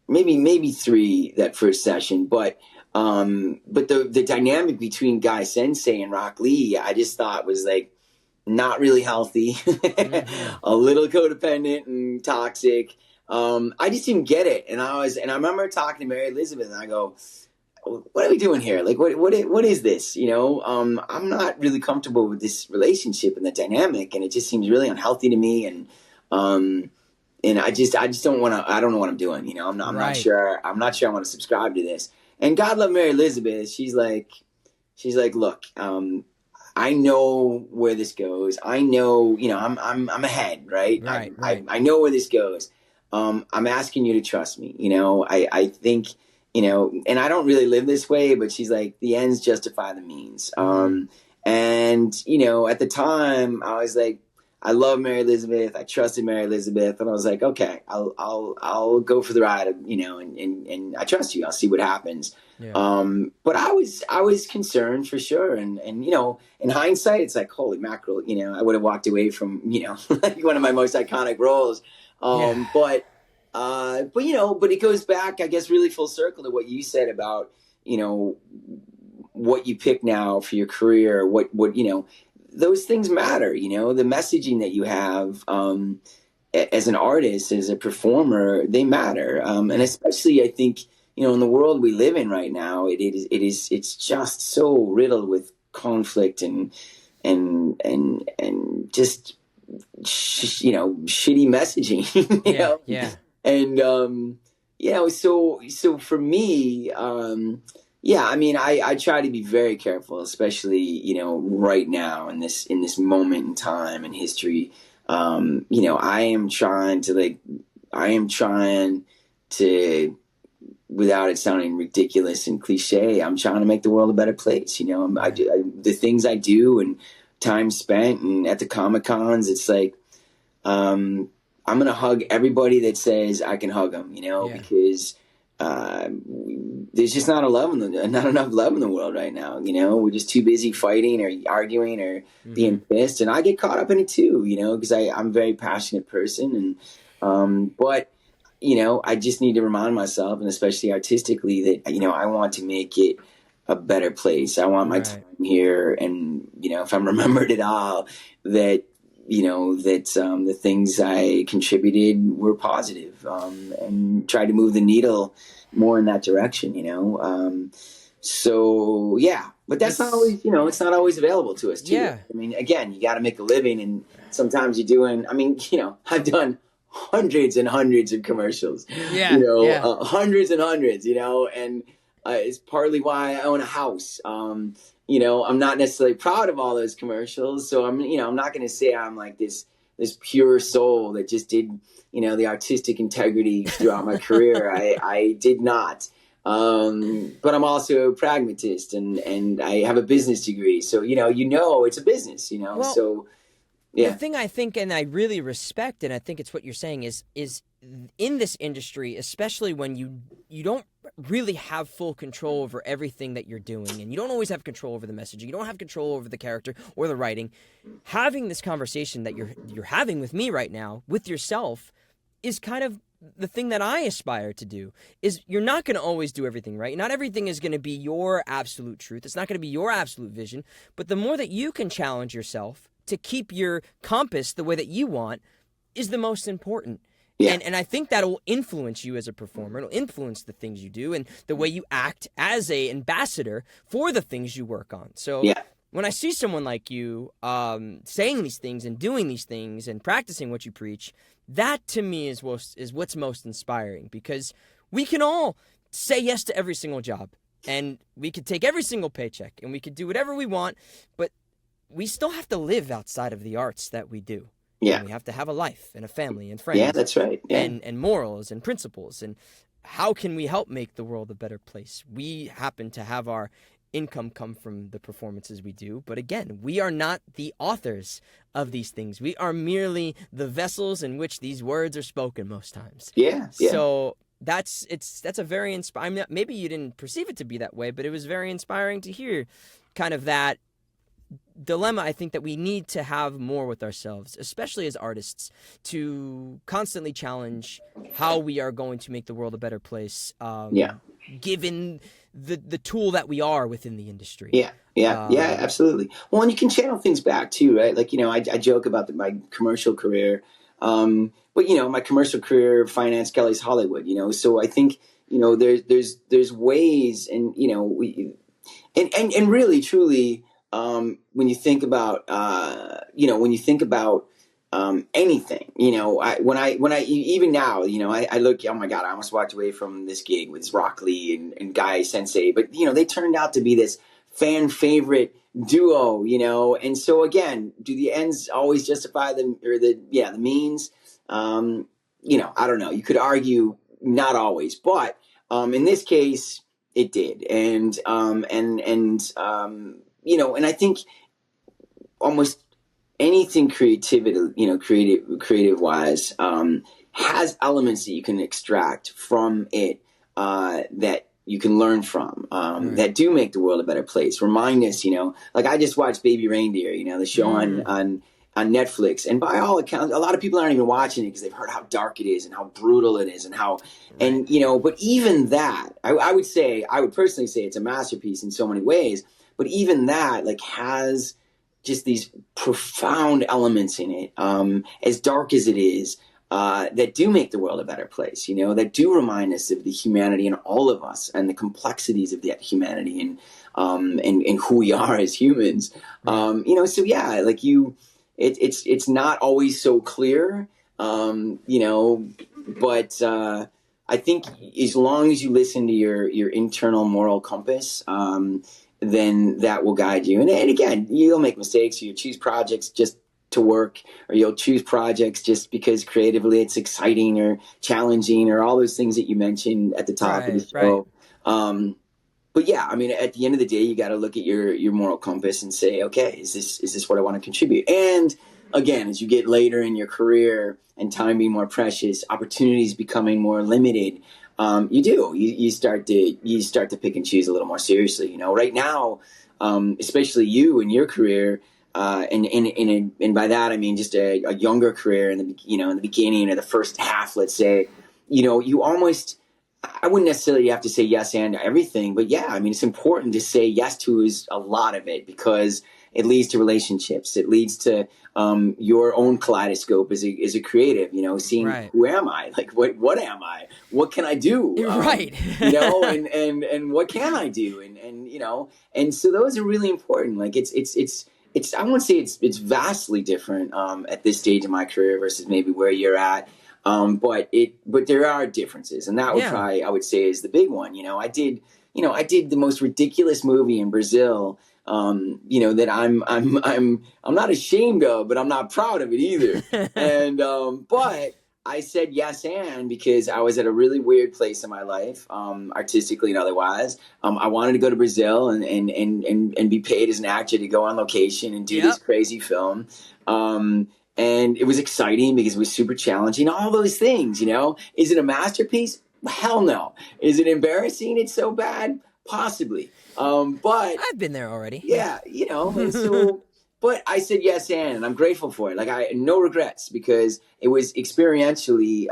maybe 3 that first session. But the dynamic between Guy Sensei and Rock Lee, I just thought was like, not really healthy, a little codependent and toxic. I just didn't get it. And I remember talking to Mary Elizabeth, and I go, what are we doing here? Like, what is this? I'm not really comfortable with this relationship and the dynamic, and it just seems really unhealthy to me. And I just don't want to, I don't know what I'm doing. I'm not sure I want to subscribe to this. And God love Mary Elizabeth. She's like, look, I know where this goes. I know, I'm ahead, right? Right. I know where this goes. I'm asking you to trust me. I think, and I don't really live this way, but she's like, the ends justify the means. And, at the time I was like, I love Mary Elizabeth. I trusted Mary Elizabeth, and I was like, okay, I'll go for the ride, and I trust you. I'll see what happens. Yeah. But I was concerned for sure. And, in hindsight, it's like, holy mackerel, I would have walked away from, like one of my most iconic roles. But it goes back, I guess, really full circle to what you said about, what you pick now for your career, what, those things matter, the messaging that you have, as an artist, as a performer, they matter. And especially, I think, in the world we live in right now, it's just so riddled with conflict and just shitty messaging. Yeah. And so for me, I mean, I try to be very careful, especially right now in this moment in time in history. I am trying to, without it sounding ridiculous and cliche, I'm trying to make the world a better place. The things I do and time spent and at the Comic-Cons, it's like, I'm going to hug everybody that says I can hug them, because there's just not enough love in the world right now. We're just too busy fighting or arguing or being pissed, and I get caught up in it too. Because I'm a very passionate person, but I just need to remind myself, and especially artistically, that I want to make it a better place. I want my time here, and if I'm remembered at all, that the things I contributed were positive, and try to move the needle more in that direction. So yeah, but that's not always, it's not always available to us too. Yeah. I mean, again, you got to make a living, and sometimes you're doing. I mean, I've done hundreds and hundreds of commercials. Yeah. Hundreds and hundreds. And it's partly why I own a house. I'm not necessarily proud of all those commercials, so I'm not going to say I'm like this pure soul that just did, the artistic integrity throughout my career. I did not. But I'm also a pragmatist, and I have a business degree. So, it's a business, Well, so yeah. The thing I think, and I really respect, and I think it's what you're saying, is in this industry, especially when you don't really have full control over everything that you're doing, and you don't always have control over the messaging, you don't have control over the character or the writing, having this conversation that you're having with me right now, with yourself, is kind of the thing that I aspire to do. Is you're not going to always do everything right. Not everything is going to be your absolute truth. It's not going to be your absolute vision. But the more that you can challenge yourself to keep your compass the way that you want is the most important. Yeah. And I think that will influence you as a performer. It'll influence the things you do and the way you act as a ambassador for the things you work on. So when I see someone like you saying these things and doing these things and practicing what you preach, that to me is what's most inspiring, because we can all say yes to every single job, and we could take every single paycheck, and we could do whatever we want, but we still have to live outside of the arts that we do. Yeah. And we have to have a life and a family and friends. Yeah, that's right. Yeah. And morals and principles. And how can we help make the world a better place? We happen to have our income come from the performances we do. But again, we are not the authors of these things. We are merely the vessels in which these words are spoken most times. Yeah. So that's a very inspiring. Maybe you didn't perceive it to be that way, but it was very inspiring to hear kind of that dilemma. I think that we need to have more with ourselves, especially as artists, to constantly challenge how we are going to make the world a better place. Given the tool that we are within the industry. Yeah, absolutely. Well, and you can channel things back too, right? Like, I joke about my commercial career, but my commercial career financed Kelly's Hollywood, so I think, there's ways, and, and really, truly, when you think about, anything, even now, I look, oh my God, I almost walked away from this gig with Rock Lee and Guy Sensei, but, they turned out to be this fan favorite duo, and so again, do the ends always justify the means? I don't know. You could argue not always, but, in this case it did. And I think almost anything creative wise, has elements that you can extract from it, that you can learn from, that do make the world a better place. Remind us, like I just watched Baby Reindeer, the show on Netflix, and by all accounts, a lot of people aren't even watching it because they've heard how dark it is and how brutal it is and how, and but even that, I would personally say it's a masterpiece in so many ways, but even that has just these profound elements in it, as dark as it is, that do make the world a better place, that do remind us of the humanity in all of us and the complexities of that humanity and who we are as humans. So yeah, like it's not always so clear, but I think as long as you listen to your internal moral compass, then that will guide you. And again, you'll make mistakes. You'll choose projects just to work, or you'll choose projects just because creatively it's exciting or challenging, or all those things that you mentioned at the top of the show. But yeah, I mean, at the end of the day, you got to look at your moral compass and say, okay, is this what I want to contribute? And again, as you get later in your career and time being more precious, opportunities becoming more limited, you do. You start to pick and choose a little more seriously. You know, right now, especially you in your career, and by that I mean just a younger career in the beginning or the first half, let's say. You know, you almost, I wouldn't necessarily have to say yes and to everything, but yeah, I mean, it's important to say yes to is a lot of it, because it leads to relationships. It leads to your own kaleidoscope as a creative, you know, seeing Right. who am I? Like, what am I? What can I do? Right. You know, and what can I do? And, you know, and so those are really important. Like I won't say it's vastly different at this stage of my career versus maybe where you're at. But there are differences, and that would Yeah. I would say is the big one. I did the most ridiculous movie in Brazil, that I'm not ashamed of, but I'm not proud of it either. And, but I said yes, and because I was at a really weird place in my life, artistically and otherwise. I wanted to go to Brazil and be paid as an actor to go on location and do this crazy film. And it was exciting because it was super challenging. All those things, Is it a masterpiece? Hell no. Is it embarrassing? It's so bad? Possibly. But I've been there already. yeah, and so, but I said yes, and I'm grateful for it. Like, no regrets, because it was experientially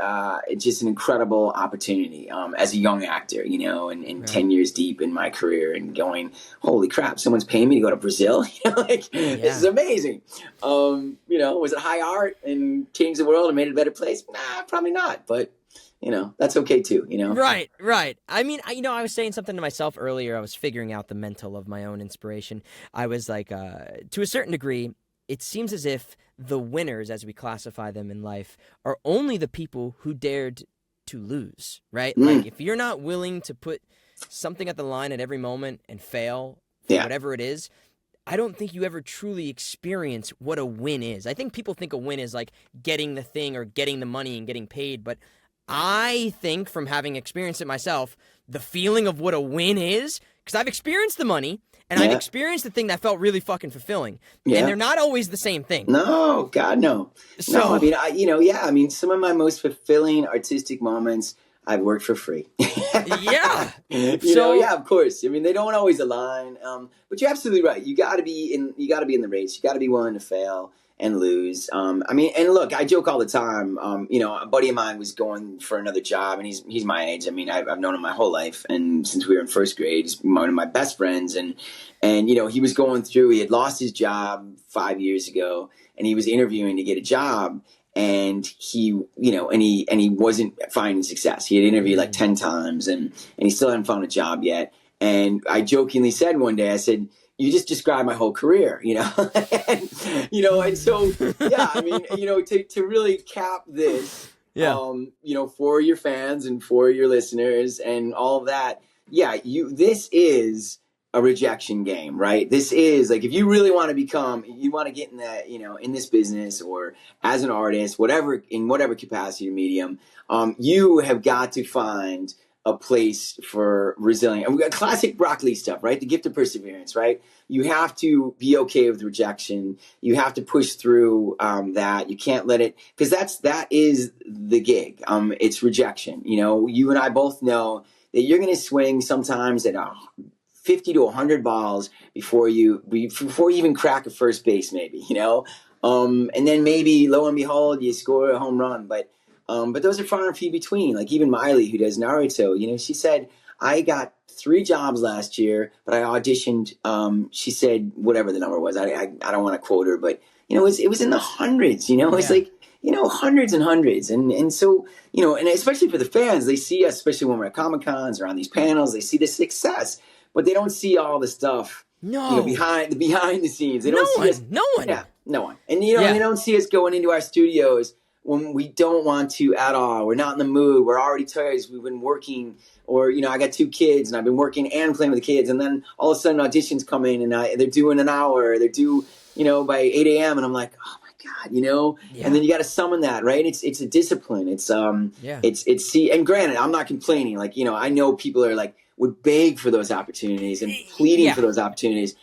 just an incredible opportunity as a young actor, and Right. 10 years deep in my career and going, holy crap, someone's paying me to go to Brazil. This is amazing. Was it high art and changed the world and made it a better place? Nah, probably not. But that's okay too, Right. I mean, I was saying something to myself earlier. I was figuring out the mental of my own inspiration. I was like, to a certain degree, it seems as if the winners, as we classify them in life, are only the people who dared to lose, right? Like, if you're not willing to put something at the line at every moment and fail for whatever it is, I don't think you ever truly experience what a win is. I think people think a win is like getting the thing or getting the money and getting paid, but I think, from having experienced it myself, the feeling of what a win is, because I've experienced the money and I've experienced the thing that felt really fucking fulfilling, and they're not always the same thing. No, God, no. So, no, I mean, some of my most fulfilling artistic moments, I've worked for free. Yeah. Of course. I mean, they don't always align. But you're absolutely right. You got to be in the race. You got to be willing to fail and lose. And look, I joke all the time. A buddy of mine was going for another job, and he's my age. I mean, I've known him my whole life, and since we were in first grade, he's one of my best friends. And he was going through. He had lost his job 5 years ago, and he was interviewing to get a job. And he wasn't finding success. He had interviewed like 10 times, and he still hadn't found a job yet. And I jokingly said one day, I said, you just described my whole career, and so, I mean, to really cap this, for your fans and for your listeners and all of that. Yeah, this is a rejection game, right? This is like, if you really want to get in that, in this business or as an artist, in whatever capacity or medium, you have got to find a place for resilience. And we got classic Rock Lee stuff, right? The gift of perseverance, right? You have to be okay with rejection. You have to push through that. You can't let it, because that is the gig. It's rejection. You and I both know that you're going to swing sometimes at 50 to 100 balls before you even crack a first base, maybe, and then maybe, lo and behold, you score a home run. But those are far and few between. Like, even Miley, who does Naruto, she said, I got 3 jobs last year, but I auditioned. She said whatever the number was. I don't want to quote her, but it was in the hundreds. It's like hundreds and hundreds, and so and especially for the fans, they see us, especially when we're at Comic-Cons or on these panels, they see the success, but they don't see all the stuff. Behind the scenes. They don't see us. No one. Yeah, no one. And they don't see us going into our studios when we don't want to at all. We're not in the mood. We're already tired. We've been working, or I got 2 kids and I've been working and playing with the kids, and then all of a sudden auditions come in and they're due in an hour. They're due, by 8 a.m. and I'm like, oh my God, And then you got to summon that, right? It's a discipline. It's and granted, I'm not complaining. Like, I know people are like would beg for those opportunities and pleading for those opportunities,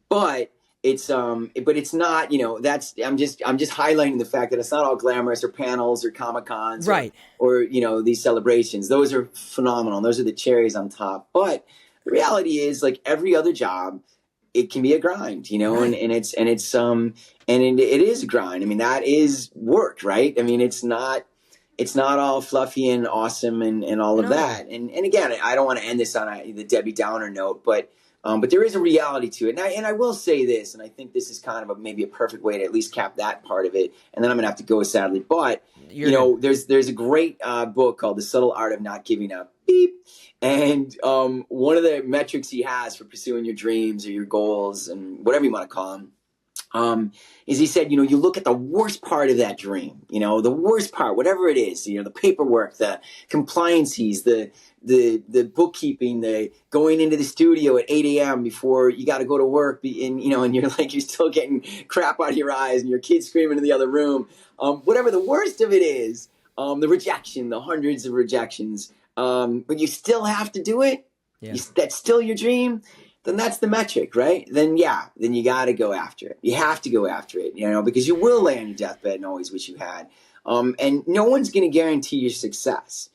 but but it's not, that's, I'm just highlighting the fact that it's not all glamorous or panels or Comic Cons Right. or these celebrations. Those are phenomenal. Those are the cherries on top. But the reality is, like every other job, it can be a grind, Right. and it is a grind. I mean, that is work, right? I mean, it's not all fluffy and awesome and all of No. that. And again, I don't want to end this on the Debbie Downer note, but there is a reality to it. And I will say this, and I think this is kind of maybe a perfect way to at least cap that part of it. And then I'm going to have to go, sadly. But, there's a great book called The Subtle Art of Not Giving Up. Beep. And one of the metrics he has for pursuing your dreams or your goals and whatever you want to call them, is he said, you look at the worst part of that dream, the worst part, whatever it is, the paperwork, the compliances, the bookkeeping, the going into the studio at 8 a.m. before you got to go to work, and you're like, you're still getting crap out of your eyes and your kid's screaming in the other room. Whatever the worst of it is, the rejection, the hundreds of rejections, but you still have to do it. Yeah. That's still your dream. Then that's the metric, right? Then you got to go after it. You have to go after it, because you will lay on your deathbed and always wish you had. And no one's going to guarantee your success,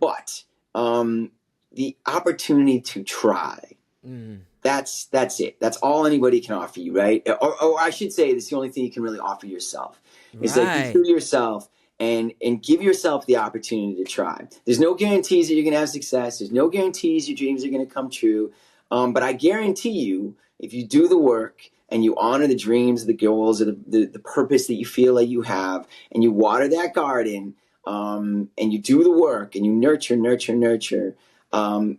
but the opportunity to try, that's it. That's all anybody can offer you, right? Or I should say, that's the only thing you can really offer yourself. Is that you true to yourself and give yourself the opportunity to try. There's no guarantees that you're going to have success. There's no guarantees your dreams are going to come true. But I guarantee you, if you do the work and you honor the dreams, the goals, or the purpose that you feel like you have, and you water that garden, and you do the work, and you nurture,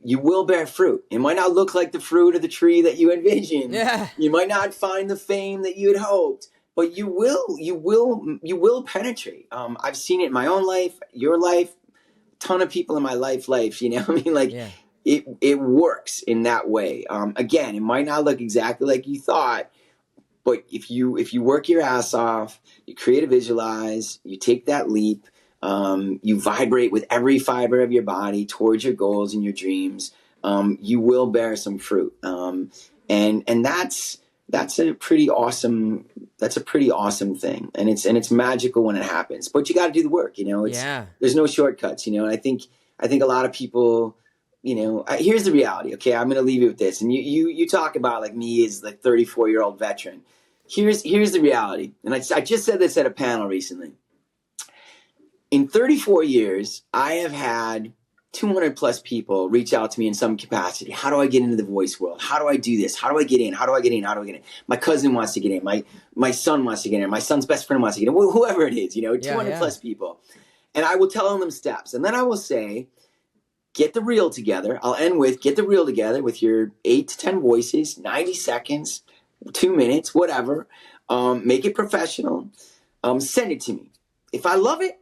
you will bear fruit. It might not look like the fruit of the tree that you envisioned. Yeah. You might not find the fame that you had hoped, but you will penetrate. I've seen it in my own life, your life, a ton of people in my life, Yeah. It works in that way. Again, it might not look exactly like you thought, but if you work your ass off, you create a visualize, you take that leap, you vibrate with every fiber of your body towards your goals and your dreams, you will bear some fruit. And that's a pretty awesome thing. And it's magical when it happens. But you got to do the work, There's no shortcuts, and I think a lot of people, here's the reality. Okay, I'm going to leave you with this. And you talk about like me as like 34-year-old veteran. Here's the reality. And I just said this at a panel recently. In 34 years, I have had 200 plus people reach out to me in some capacity. How do I get into the voice world? How do I do this? How do I get in? How do I get in? How do I get in? My cousin wants to get in. My son wants to get in. My son's best friend wants to get in. Whoever it is, 200 plus people. And I will tell them steps. And then I will say, get the reel together. I'll end with, get the reel together with your 8 to 10 voices, 90 seconds, 2 minutes, whatever. Make it professional. Send it to me. If I love it,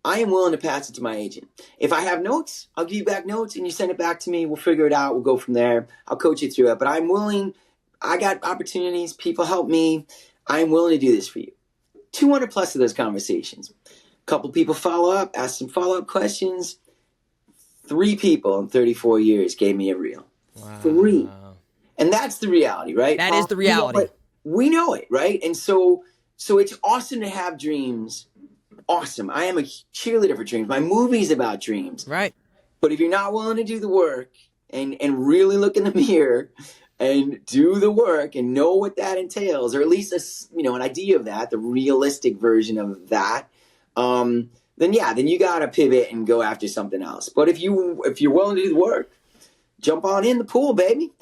I am willing to pass it to my agent. If I have notes, I'll give you back notes and you send it back to me. We'll figure it out. We'll go from there. I'll coach you through it. But I'm willing. I got opportunities. People help me. I'm willing to do this for you. 200 plus of those conversations. A couple people follow up, ask some follow-up questions. 3 people in 34 years gave me a reel. Wow. 3. And that's the reality, right? That is the reality. We know it, right? And so it's awesome to have dreams. Awesome. I am a cheerleader for dreams. My movie's about dreams. Right. But if you're not willing to do the work and really look in the mirror and do the work and know what that entails, or at least an idea of that, the realistic version of that, then you got to pivot and go after something else. But if you're willing to do the work, jump on in the pool, baby.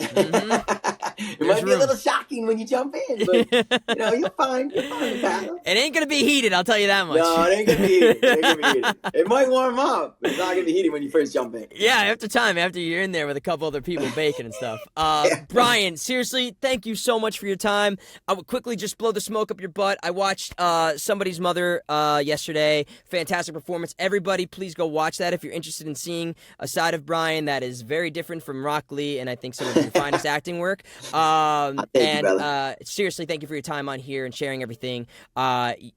It might be a little shocking when you jump in, but you're fine. You're fine with paddle. It ain't gonna be heated, I'll tell you that much. No, it ain't gonna be heated. It might warm up, but it's not gonna be heated when you first jump in. Yeah, after you're in there with a couple other people baking and stuff. Brian, seriously, thank you so much for your time. I would quickly just blow the smoke up your butt. I watched Somebody's Mother yesterday. Fantastic performance. Everybody, please go watch that if you're interested in seeing a side of Brian that is very different from from Rock Lee, and I think some of your finest acting work. Thank you, brother. Seriously, thank you for your time on here and sharing everything.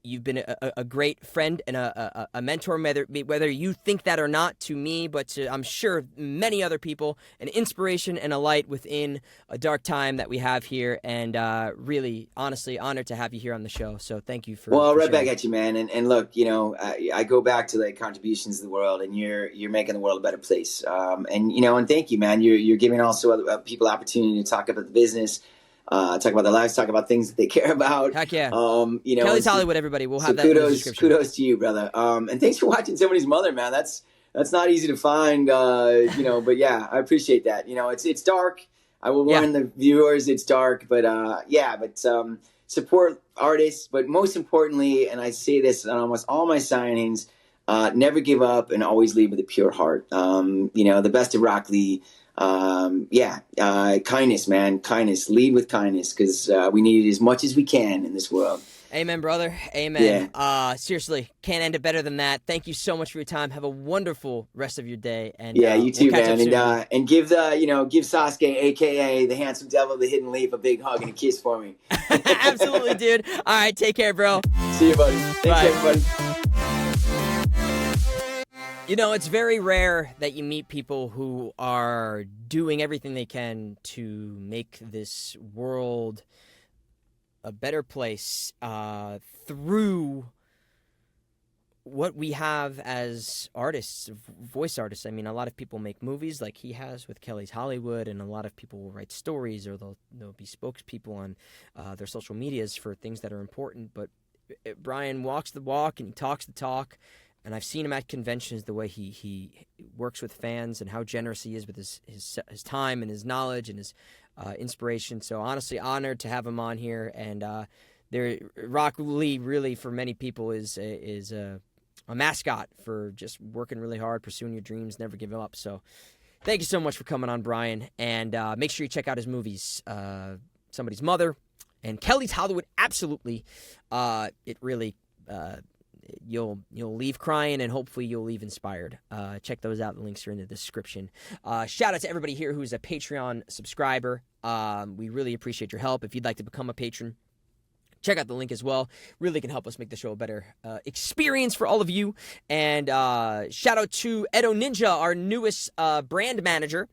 You've been a great friend and a mentor, whether you think that or not, to me, but to, I'm sure, many other people, an inspiration and a light within a dark time that we have here, and really, honestly, honored to have you here on the show. So thank you for. Well, for right sharing. back at you, man. And look, I go back to like contributions to the world, and you're making the world a better place. And thank you, man. You're giving also other people opportunity to talk about the business, talk about their lives, talk about things that they care about. Heck yeah. Kelly's Hollywood, everybody. We'll have that kudos, in the description. Kudos to you, brother. And thanks for watching Somebody's Mother, man. That's not easy to find, but yeah, I appreciate that. It's dark. I will warn the viewers, it's dark, but support artists. But most importantly, and I say this on almost all my signings, never give up and always lead with a pure heart. The best of Rock Lee. Kindness, man. Kindness. Lead with kindness, because we need it as much as we can in this world. Amen, brother. Amen. Yeah. Seriously, can't end it better than that. Thank you so much for your time. Have a wonderful rest of your day. And you too, we'll man. And give Sasuke, aka the handsome devil, the hidden leaf, a big hug and a kiss for me. Absolutely, dude. All right, take care, bro. See you, buddy. Thanks, Bye. everybody. It's very rare that you meet people who are doing everything they can to make this world a better place through what we have as artists, voice artists. I mean, a lot of people make movies like he has with Kelly's Hollywood, and a lot of people will write stories, or they'll be spokespeople on their social medias for things that are important. But Brian walks the walk and he talks the talk. And I've seen him at conventions, the way he works with fans and how generous he is with his time and his knowledge and his inspiration. So honestly, honored to have him on here. And Rock Lee really, for many people, is a mascot for just working really hard, pursuing your dreams, never giving up. So thank you so much for coming on, Brian. And make sure you check out his movies, Somebody's Mother and Kelly's Hollywood. Absolutely, it really. You'll leave crying, and hopefully you'll leave inspired. Check those out. The links are in the description. Shout out to everybody here who's a Patreon subscriber. We really appreciate your help. If you'd like to become a patron, check out the link as well. Really can help us make the show a better experience for all of you. And shout out to Edo Ninja, our newest brand manager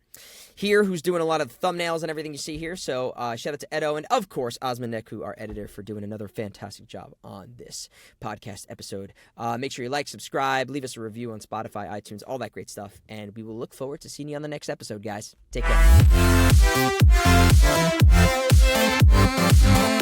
here, who's doing a lot of thumbnails and everything you see here. So shout out to Edo, and of course Osman Neku, our editor, for doing another fantastic job on this podcast episode. Make sure you like, subscribe, leave us a review on Spotify, iTunes, all that great stuff, and we will look forward to seeing you on the next episode, guys. Take care.